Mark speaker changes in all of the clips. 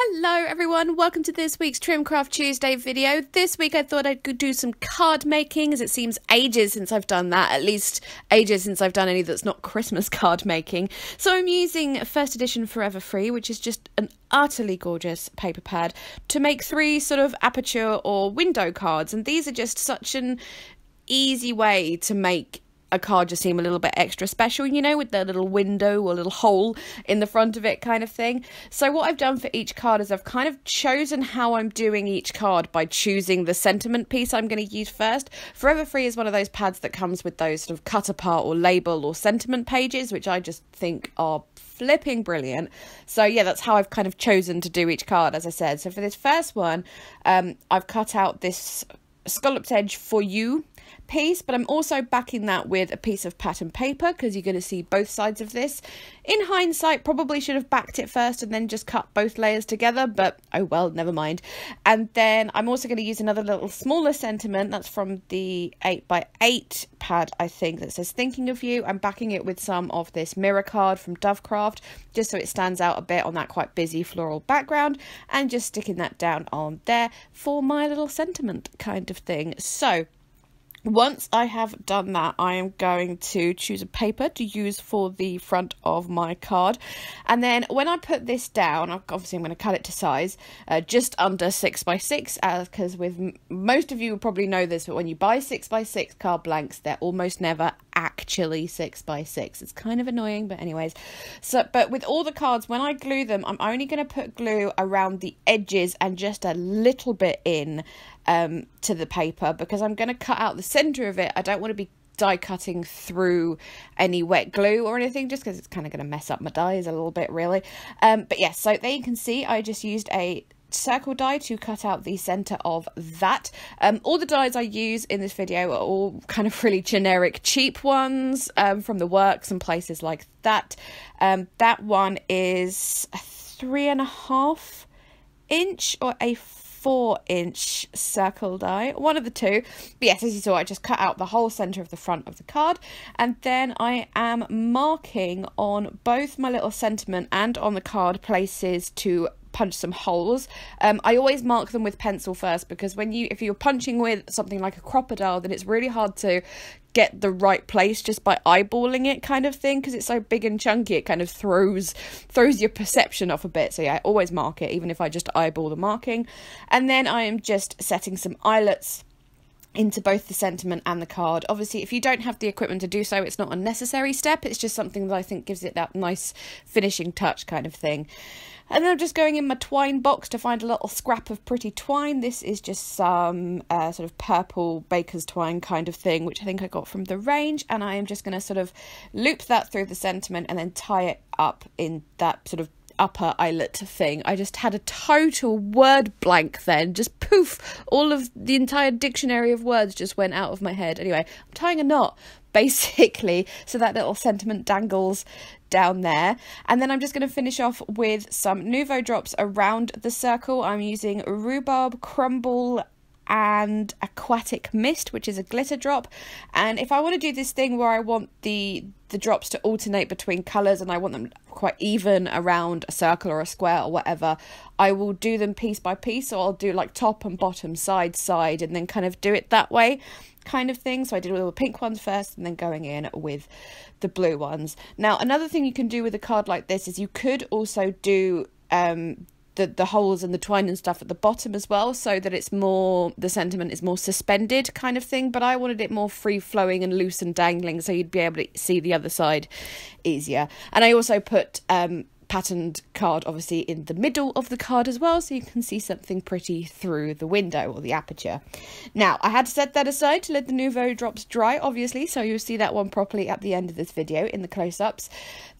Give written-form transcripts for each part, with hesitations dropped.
Speaker 1: Hello everyone, welcome to this week's Trimcraft Tuesday video. This week I thought I'd do some card making, as it seems ages since I've done that, at least ages since I've done any that's not Christmas card making. So I'm using first edition Forever Free, which is just an utterly gorgeous paper pad, to make 3 sort of aperture or window cards, and these are just such an easy way to make a card just seem a little bit extra special, you know, with the little window or little hole in the front of it kind of thing. So what I've done for each card is I've kind of chosen how I'm doing each card by choosing the sentiment piece I'm going to use first. Forever Free is one of those pads that comes with those sort of cut apart or label or sentiment pages, which I just think are flipping brilliant. So yeah, that's how I've kind of chosen to do each card, as I said. So for this first one, I've cut out this scalloped edge for you piece, but I'm also backing that with a piece of pattern paper because you're going to see both sides of this. In hindsight, probably should have backed it first and then just cut both layers together, but oh well, never mind. And then I'm also going to use another little smaller sentiment that's from the 8x8 pad, I think, that says thinking of you. I'm backing it with some of this mirror card from Craft, just so it stands out a bit on that quite busy floral background, and just sticking that down on there for my little sentiment kind of thing. So once I have done that, I am going to choose a paper to use for the front of my card. And then when I put this down, obviously I'm going to cut it to size, just under 6x6, because with most of you will probably know this, but when you buy 6x6 card blanks, they're almost never actually 6x6. It's kind of annoying, but anyways. So, but with all the cards, when I glue them, I'm only going to put glue around the edges and just a little bit in to the paper, because I'm going to cut out the center of it. I don't want to be die cutting through any wet glue or anything, just because it's kind of going to mess up my dies a little bit, really. But yes, so there you can see I just used a circle die to cut out the center of that. All the dies I use in this video are all kind of really generic cheap ones from the works and places like that. That one is a 3.5 inch or a 4-inch circle die, one of the two. But yes, as you saw, I just cut out the whole center of the front of the card, and then I am marking on both my little sentiment and on the card places to punch some holes. I always mark them with pencil first, because if you're punching with something like a crocodile, then it's really hard to get the right place just by eyeballing it kind of thing, because it's so big and chunky. It kind of throws your perception off a bit. So yeah, I always mark it, even if I just eyeball the marking. And then I am just setting some eyelets into both the sentiment and the card. Obviously, if you don't have the equipment to do so, it's not a necessary step. It's just something that I think gives it that nice finishing touch kind of thing. And then I'm just going in my twine box to find a little scrap of pretty twine. This is just some sort of purple baker's twine kind of thing, which I think I got from the range. And I am just going to sort of loop that through the sentiment and then tie it up in that sort of upper eyelet thing. I just had a total word blank then, just poof, all of the entire dictionary of words just went out of my head. Anyway, I'm tying a knot basically so that little sentiment dangles down there, and then I'm just going to finish off with some Nouveau drops around the circle. I'm using Rhubarb, Crumble and Aquatic Mist, which is a glitter drop. And if I want to do this thing where I want the drops to alternate between colours and I want them quite even around a circle or a square or whatever, I will do them piece by piece. So I'll do like top and bottom, side, and then kind of do it that way kind of thing. So I did all the pink ones first and then going in with the blue ones. Now, another thing you can do with a card like this is you could also do the holes and the twine and stuff at the bottom as well, so that it's more, the sentiment is more suspended kind of thing, but I wanted it more free flowing and loose and dangling, so you'd be able to see the other side easier. And I also put patterned card obviously in the middle of the card as well, so you can see something pretty through the window or the aperture. Now, I had to set that aside to let the Nouveau drops dry, obviously, so you'll see that one properly at the end of this video in the close-ups.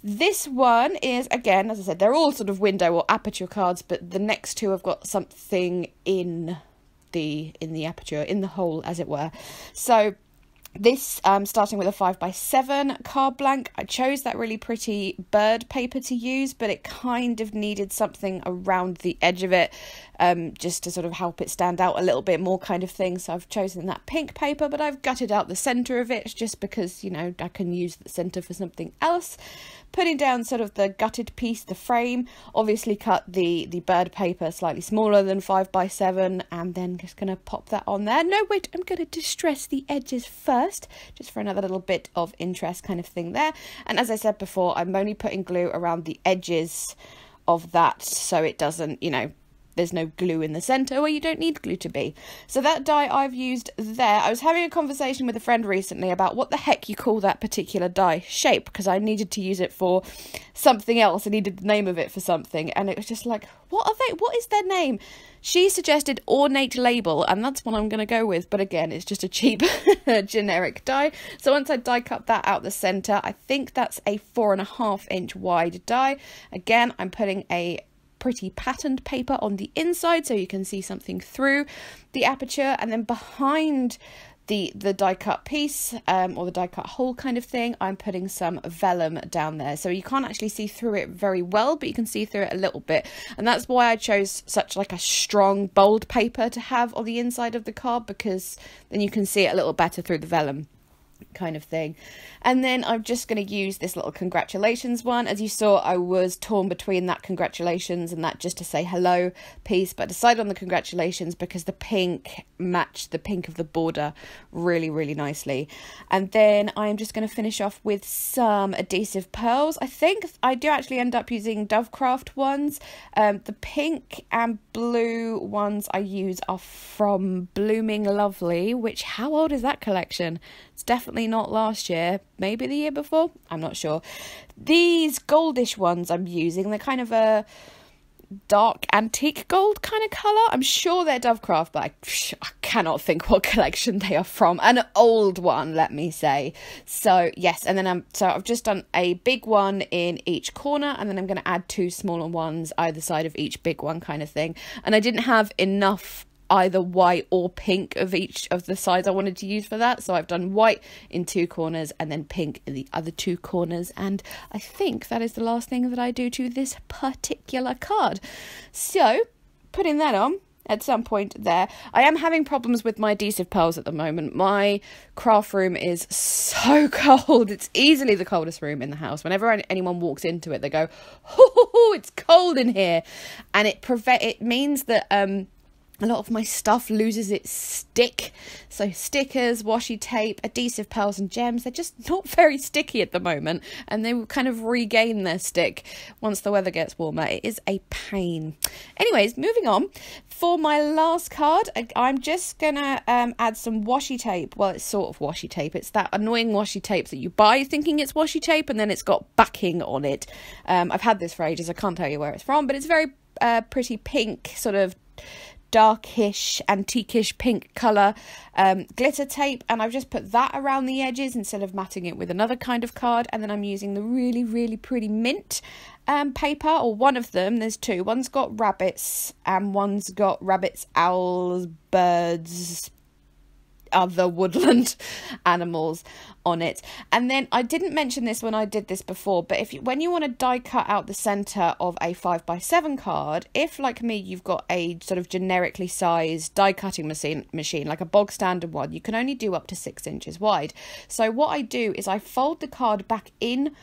Speaker 1: This one is, again, as I said, they're all sort of window or aperture cards, but the next two have got something in the aperture, in the hole, as it were. So this, starting with a 5x7 card blank, I chose that really pretty bird paper to use, but it kind of needed something around the edge of it, just to sort of help it stand out a little bit more kind of thing. So I've chosen that pink paper, but I've gutted out the centre of it just because, you know, I can use the centre for something else. putting down sort of the gutted piece, the frame, obviously cut the bird paper slightly smaller than 5x7, and then just going to pop that on there. No, wait, I'm going to distress the edges first, just for another little bit of interest kind of thing there. And as I said before, I'm only putting glue around the edges of that, so it doesn't, you know, there's no glue in the centre where you don't need glue to be. So that die I've used there. I was having a conversation with a friend recently about what the heck you call that particular die shape, because I needed to use it for something else. I needed the name of it for something, and it was just like, what are they? What is their name? She suggested ornate label, and that's what I'm going to go with. But again, it's just a cheap generic die. So once I die cut that out the centre, I think that's a 4.5 inch wide die. Again, I'm putting a pretty patterned paper on the inside so you can see something through the aperture, and then behind the die cut piece or the die cut hole kind of thing, I'm putting some vellum down there, so you can't actually see through it very well, but you can see through it a little bit. And that's why I chose such like a strong bold paper to have on the inside of the card, because then you can see it a little better through the vellum kind of thing. And then I'm just going to use this little congratulations one. As you saw, I was torn between that congratulations and that just to say hello piece, but I decided on the congratulations because the pink matched the pink of the border really, really nicely. And then I'm just going to finish off with some adhesive pearls. I think I do actually end up using Craft ones. The pink and blue ones I use are from Blooming Lovely, which, how old is that collection? It's definitely not last year, maybe the year before, I'm not sure. These goldish ones I'm using, they're kind of a dark antique gold kind of colour. I'm sure they're Craft, but I cannot think what collection they are from. An old one, let me say. So yes, and then I've just done a big one in each corner, and then I'm going to add 2 smaller ones either side of each big one kind of thing. And I didn't have enough either white or pink of each of the sides I wanted to use for that, so I've done white in 2 corners and then pink in the other 2 corners, and I think that is the last thing that I do to this particular card. So putting that on at some point there. I am having problems with my adhesive pearls at the moment. My craft room is so cold. It's easily the coldest room in the house. Whenever anyone walks into it, they go, oh, it's cold in here, and it means that a lot of my stuff loses its stick. So stickers, washi tape, adhesive pearls and gems, they're just not very sticky at the moment, and they will kind of regain their stick once the weather gets warmer. It is a pain. Anyways, moving on. For my last card, I'm just gonna add some washi tape. Well, it's sort of washi tape. It's that annoying washi tape that you buy thinking it's washi tape and then it's got backing on it. I've had this for ages. I can't tell you where it's from, but it's very pretty pink, sort of darkish, antiquish pink colour glitter tape, and I've just put that around the edges instead of matting it with another kind of card. And then I'm using the really, really pretty mint paper, or one of them. There's 2. One's got rabbits and one's got rabbits, owls, birds, other woodland animals on it. And then I didn't mention this when I did this before, but when you want to die cut out the center of a 5x7 card, if like me you've got a sort of generically sized die cutting machine like a bog standard one, you can only do up to 6 inches wide. So what I do is I fold the card back in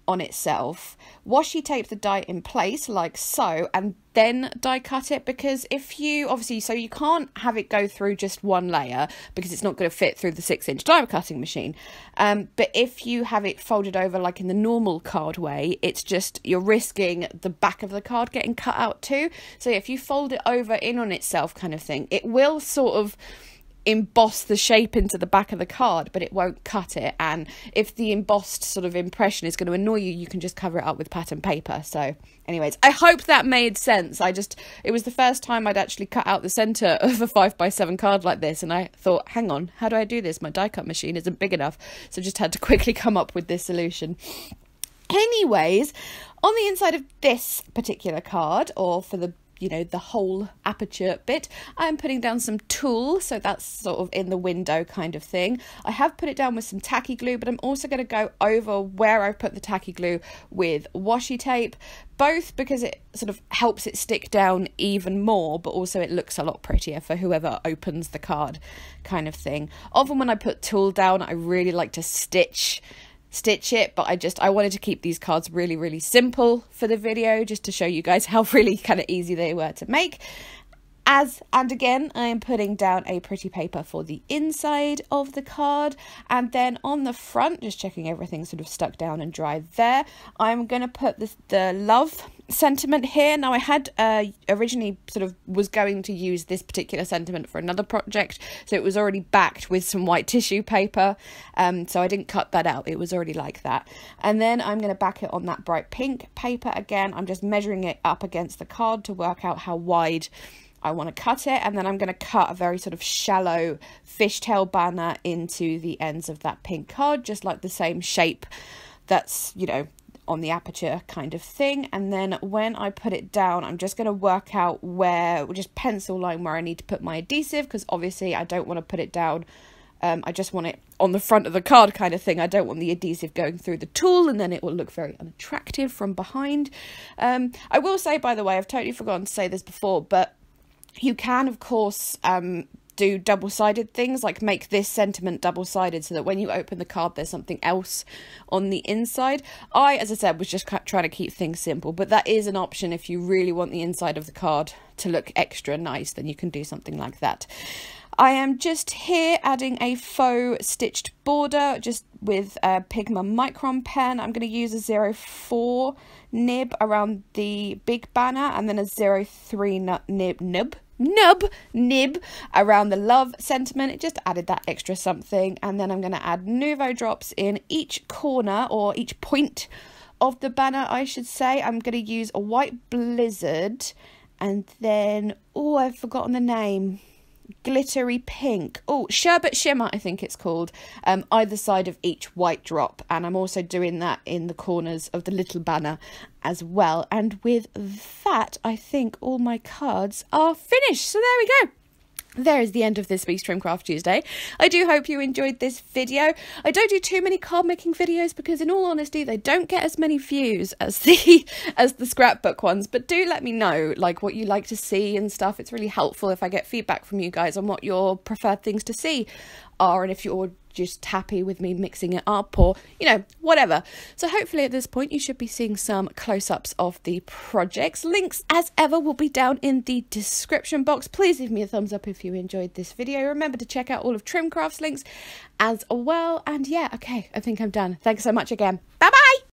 Speaker 1: on itself, washi tape the die in place like so, and then die cut it, because if you so you can't have it go through just one layer because it's not going to fit through the 6-inch die cutting machine, but if you have it folded over like in the normal card way, it's just you're risking the back of the card getting cut out too. So if you fold it over in on itself kind of thing, it will sort of emboss the shape into the back of the card, but it won't cut it. And if the embossed sort of impression is going to annoy you, you can just cover it up with pattern paper. So anyways, I hope that made sense. It was the first time I'd actually cut out the center of a 5x7 card like this, and I thought, hang on, how do I do this? My die cut machine isn't big enough, so just had to quickly come up with this solution. Anyways, on the inside of this particular card, or for the whole aperture bit, I'm putting down some tulle, so that's sort of in the window kind of thing. I have put it down with some tacky glue, but I'm also going to go over where I put the tacky glue with washi tape, both because it sort of helps it stick down even more, but also it looks a lot prettier for whoever opens the card kind of thing. Often when I put tulle down, I really like to stitch stitch it, but I wanted to keep these cards really, really simple for the video, just to show you guys how really kind of easy they were to make. And again, I am putting down a pretty paper for the inside of the card, and then on the front, just checking everything sort of stuck down and dry there, I'm going to put the love sentiment here. Now I had originally sort of was going to use this particular sentiment for another project, so it was already backed with some white tissue paper, so I didn't cut that out, it was already like that. And then I'm going to back it on that bright pink paper again. I'm just measuring it up against the card to work out how wide I want to cut it, and then I'm going to cut a very sort of shallow fishtail banner into the ends of that pink card, just like the same shape that's, you know, on the Aperture kind of thing. And then when I put it down, I'm just going to work out where, just pencil line where I need to put my adhesive, because obviously I don't want to put it down, I just want it on the front of the card kind of thing. I don't want the adhesive going through the tool and then it will look very unattractive from behind. I will say, by the way, I've totally forgotten to say this before, but you can, of course, do double-sided things, like make this sentiment double-sided so that when you open the card there's something else on the inside. As I said, was just trying to keep things simple, but that is an option. If you really want the inside of the card to look extra nice, then you can do something like that. I am just here adding a faux stitched border just with a Pigma Micron pen. I'm going to use a 0.4 nib around the big banner, and then a 0.3 nib around the love sentiment. It just added that extra something. And then I'm going to add Nouveau drops in each corner, or each point of the banner, I should say. I'm going to use a white blizzard, and then, oh, I've forgotten the name. Glittery pink, sherbet shimmer I think it's called, either side of each white drop. And I'm also doing that in the corners of the little banner as well. And with that, I think all my cards are finished. So there we go. There is the end of this week's Trimcraft Tuesday. I do hope you enjoyed this video. I don't do too many card making videos because, in all honesty, they don't get as many views as the scrapbook ones. But do let me know, like, what you like to see and stuff. It's really helpful if I get feedback from you guys on what your preferred things to see are, and if you're just happy with me mixing it up, or, you know, whatever. So hopefully at this point you should be seeing some close-ups of the projects. Links, as ever, will be down in the description box. Please leave me a thumbs up if you enjoyed this video. Remember to check out all of Trimcraft's links as well. And yeah, okay, I think I'm done. Thanks so much again. Bye bye.